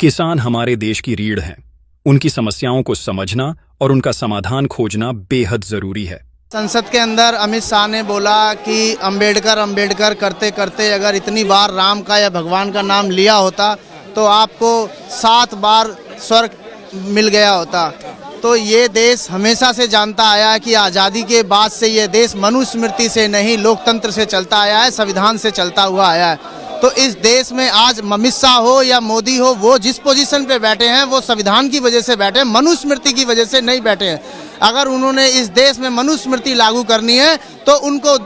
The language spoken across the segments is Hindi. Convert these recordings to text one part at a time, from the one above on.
किसान हमारे देश की रीढ़ हैं। उनकी समस्याओं को समझना और उनका समाधान खोजना बेहद जरूरी है। संसद के अंदर अमित शाह ने बोला कि अंबेडकर करते करते अगर इतनी बार राम का या भगवान का नाम लिया होता तो आपको 7 बार स्वर्ग मिल गया होता। तो ये देश हमेशा से जानता आया है कि आज़ादी के बाद से ये देश मनुस्मृति से नहीं लोकतंत्र से चलता आया है, संविधान से चलता हुआ आया है। तो इस देश में आज अमित शाह हो या मोदी हो, वो जिस पोजीशन पे बैठे हैं वो संविधान की वजह से बैठे हैं, मनुस्मृति की वजह से नहीं बैठे हैं। अगर उन्होंने इस देश में मनुस्मृति लागू करनी है तो उनको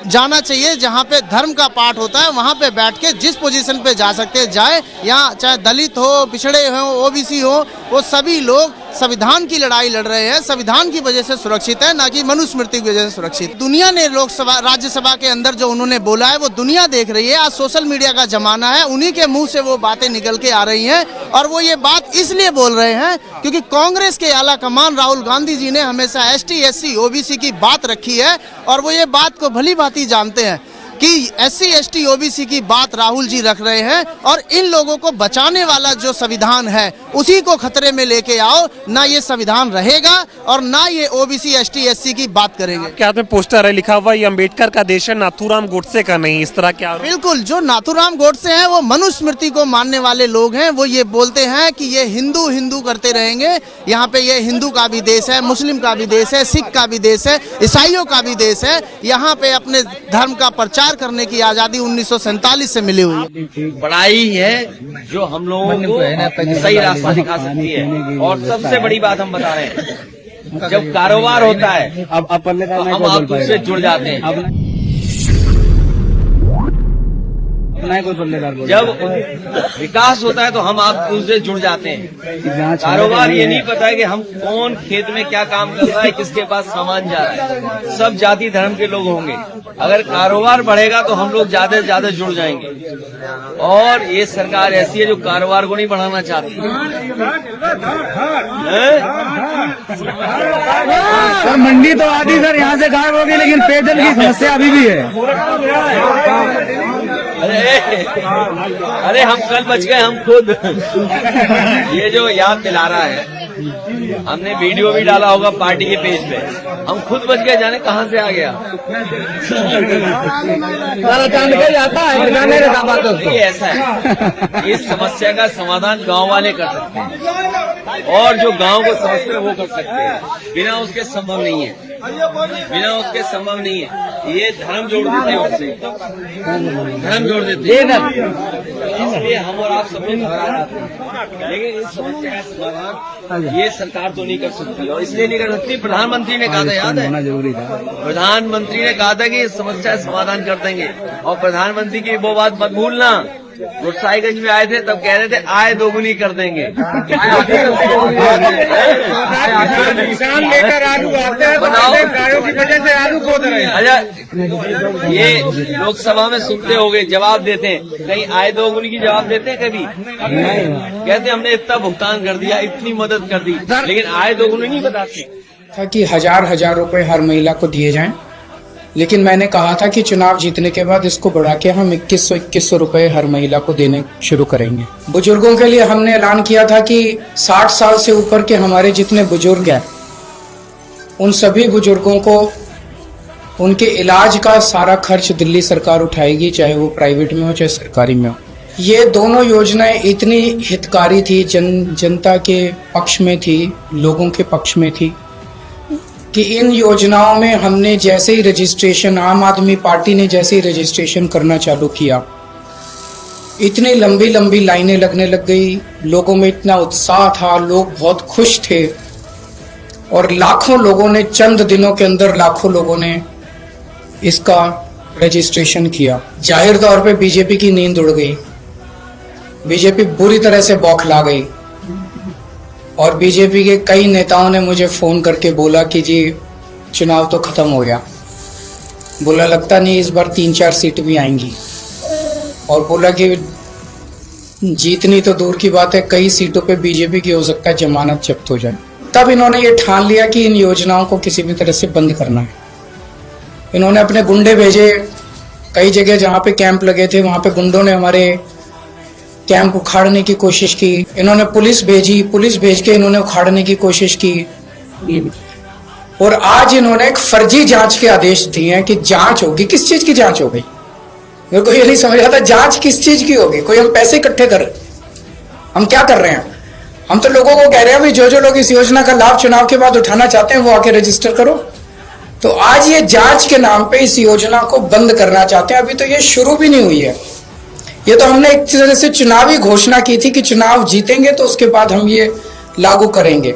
जाना चाहिए जहाँ पे धर्म का पाठ होता है, वहाँ पे बैठ के जिस पोजीशन पे जा सकते हैं जाए। यहाँ चाहे दलित हो, पिछड़े हो, ओबीसी हो, वो सभी लोग संविधान की लड़ाई लड़ रहे हैं, संविधान की वजह से सुरक्षित है, ना कि मनुस्मृति की वजह से सुरक्षित। दुनिया ने लोकसभा राज्यसभा के अंदर जो उन्होंने बोला है वो दुनिया देख रही है। आज सोशल मीडिया का जमाना है, उन्हीं के मुंह से वो बातें निकल के आ रही हैं और वो ये बात इसलिए बोल रहे हैं क्योंकि कांग्रेस के आला कमान राहुल गांधी जी ने हमेशा ST SC OBC की बात रखी है और वो ये बात को भली भांति जानते हैं कि SC ST OBC की बात राहुल जी रख रहे हैं और इन लोगों को बचाने वाला जो संविधान है उसी को खतरे में लेके आओ। ना ये संविधान रहेगा और ना ये OBC ST SC की बात करेंगे। क्या में पोस्टर है लिखा हुआ ये अंबेडकर का देश है, नाथूराम गोडसे का नहीं, इस तरह क्या? बिल्कुल, जो नाथूराम गोडसे हैं वो मनुस्मृति को मानने वाले लोग हैं। वो ये बोलते हैं कि ये हिंदू हिंदू करते रहेंगे, यहाँ पे ये हिंदू का भी देश है, मुस्लिम का भी देश है, सिख का भी देश है, ईसाइयों का भी देश है। यहाँ पे अपने धर्म का प्रचार करने की आजादी 1947 से मिली हुई है। पढ़ाई है जो हम लोगों को सही रास्ता दिखा सकती है। और सबसे बड़ी बात हम बता रहे हैं, जब कारोबार होता है तो हम आप उससे जुड़ जाते हैं। जब विकास होता है तो हम आप उससे जुड़ जाते हैं। कारोबार ये नहीं पता है कि हम कौन खेत में क्या काम कर रहा है, किसके पास सामान जा रहा है। सब जाति धर्म के लोग होंगे। अगर कारोबार बढ़ेगा तो हम लोग ज्यादा से ज्यादा जुड़ जाएंगे। और ये सरकार ऐसी है जो कारोबार को नहीं बढ़ाना चाहती। सर मंडी तो आती सर यहाँ से गायब होगी, लेकिन पेयजल की समस्या अभी भी है। अरे हम कल बच गए, हम खुद। ये जो याद दिला रहा है, हमने वीडियो भी डाला होगा पार्टी के पेज पे। हम खुद बच गए, जाने कहाँ से आ गया। ये ऐसा है, इस समस्या का समाधान गांव वाले कर सकते हैं और जो गांव को समझते हैं वो कर सकते हैं। बिना उसके संभव नहीं है, बिना उसके संभव नहीं है। ये धर्म जोड़ देते हैं, उससे धर्म जोड़ देते हैं। इसलिए हम और आप सब लोग घबरा जाते हैं। लेकिन इस समस्या का समाधान ये सरकार तो नहीं कर सकती, और इसलिए नहीं कर सकती, प्रधानमंत्री ने कहा था, याद है, प्रधानमंत्री ने कहा था कि इस समस्या का समाधान कर देंगे। और प्रधानमंत्री की वो बात मत भूलना, गोसाईगंज में आए थे तब कह रहे थे आय दोगुनी कर देंगे। किसान लेकर आलू आते हैं, गायों की वजह से आलू खोद रहे हैं। अच्छा, ये लोकसभा में सुनते होंगे, जवाब देते हैं, कहीं आय दोगुनी की जवाब देते हैं कभी? कहते हमने इतना भुगतान कर दिया, इतनी मदद कर दी, लेकिन आय दोगुनी नहीं बताते था कि हजार रुपए हर महिला को दिए जाएं। लेकिन मैंने कहा था कि चुनाव जीतने के बाद इसको बढ़ा के हम 2100 रुपए हर महिला को देने शुरू करेंगे। बुजुर्गों के लिए हमने ऐलान किया था कि 60 साल से ऊपर के हमारे जितने बुजुर्ग हैं उन सभी बुजुर्गों को उनके इलाज का सारा खर्च दिल्ली सरकार उठाएगी, चाहे वो प्राइवेट में हो चाहे सरकारी में हो। ये दोनों योजनाएं इतनी हितकारी थी, जनता के पक्ष में थी, लोगों के पक्ष में थी कि इन योजनाओं में हमने जैसे ही रजिस्ट्रेशन, आम आदमी पार्टी ने जैसे ही रजिस्ट्रेशन करना चालू किया, इतनी लंबी लंबी लाइनें लगने लग गई। लोगों में इतना उत्साह था, लोग बहुत खुश थे और लाखों लोगों ने, चंद दिनों के अंदर लाखों लोगों ने इसका रजिस्ट्रेशन किया। जाहिर तौर पे बीजेपी की नींद उड़ गई, बीजेपी बुरी तरह से बौखला गई और बीजेपी के कई नेताओं ने मुझे फोन करके बोला कि जी चुनाव तो खत्म हो गया, बोला लगता नहीं इस बार 3-4 सीट भी आएंगी, और बोला कि जीतनी तो दूर की बात है, कई सीटों पे बीजेपी की हो सकता है जमानत जब्त हो जाए। तब इन्होंने ये ठान लिया कि इन योजनाओं को किसी भी तरह से बंद करना है। इन्होंने अपने गुंडे भेजे, कई जगह जहाँ पे कैंप लगे थे वहाँ पे गुंडों ने हमारे कैंप उखाड़ने की कोशिश की, इन्होंने पुलिस भेजी, पुलिस भेज के इन्होंने उखाड़ने की कोशिश की, और आज इन्होंने एक फर्जी जांच के आदेश दिए हैं कि जांच होगी। किस चीज की जांच होगी? मेरे को ये नहीं समझ आता, जांच किस चीज की होगी? कोई हम पैसे इकट्ठे कर, हम क्या कर रहे हैं? हम तो लोगों को कह रहे हैं भाई जो लोग इस योजना का लाभ चुनाव के बाद उठाना चाहते हैं वो आके रजिस्टर करो। तो आज ये जांच के नाम पे इस योजना को बंद करना चाहते हैं। अभी तो ये शुरू भी नहीं हुई है। ये तो हमने एक तरह से चुनावी घोषणा की थी कि चुनाव जीतेंगे तो उसके बाद हम ये लागू करेंगे,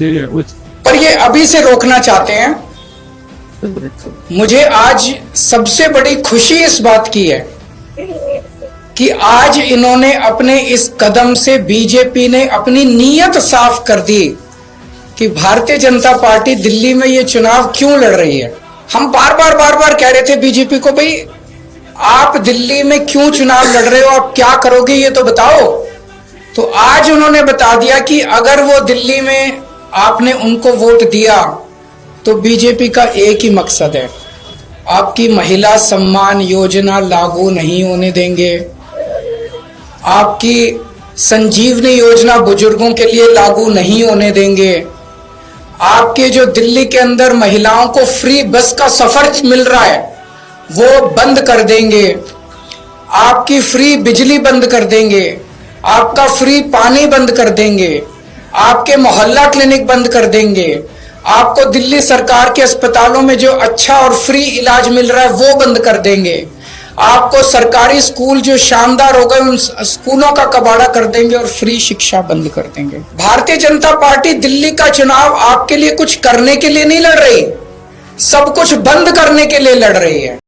पर ये अभी से रोकना चाहते हैं। मुझे आज सबसे बड़ी खुशी इस बात की है कि आज इन्होंने अपने इस कदम से, बीजेपी ने अपनी नीयत साफ कर दी कि भारतीय जनता पार्टी दिल्ली में ये चुनाव क्यों लड़ रही है। हम बार बार कह रहे थे बीजेपी को, भाई आप दिल्ली में क्यों चुनाव लड़ रहे हो, आप क्या करोगे ये तो बताओ। तो आज उन्होंने बता दिया कि अगर वो दिल्ली में आपने उनको वोट दिया तो बीजेपी का एक ही मकसद है, आपकी महिला सम्मान योजना लागू नहीं होने देंगे, आपकी संजीवनी योजना बुजुर्गों के लिए लागू नहीं होने देंगे, आपके जो दिल्ली के अंदर महिलाओं को फ्री बस का सफर मिल रहा है वो बंद कर देंगे, आपकी फ्री बिजली बंद कर देंगे, आपका फ्री पानी बंद कर देंगे, आपके मोहल्ला क्लिनिक बंद कर देंगे, आपको दिल्ली सरकार के अस्पतालों में जो अच्छा और फ्री इलाज मिल रहा है वो बंद कर देंगे, आपको सरकारी स्कूल जो शानदार हो गए उन स्कूलों का कबाड़ा कर देंगे और फ्री शिक्षा बंद कर देंगे। भारतीय जनता पार्टी दिल्ली का चुनाव आपके लिए कुछ करने के लिए नहीं लड़ रही, सब कुछ बंद करने के लिए लड़ रही है।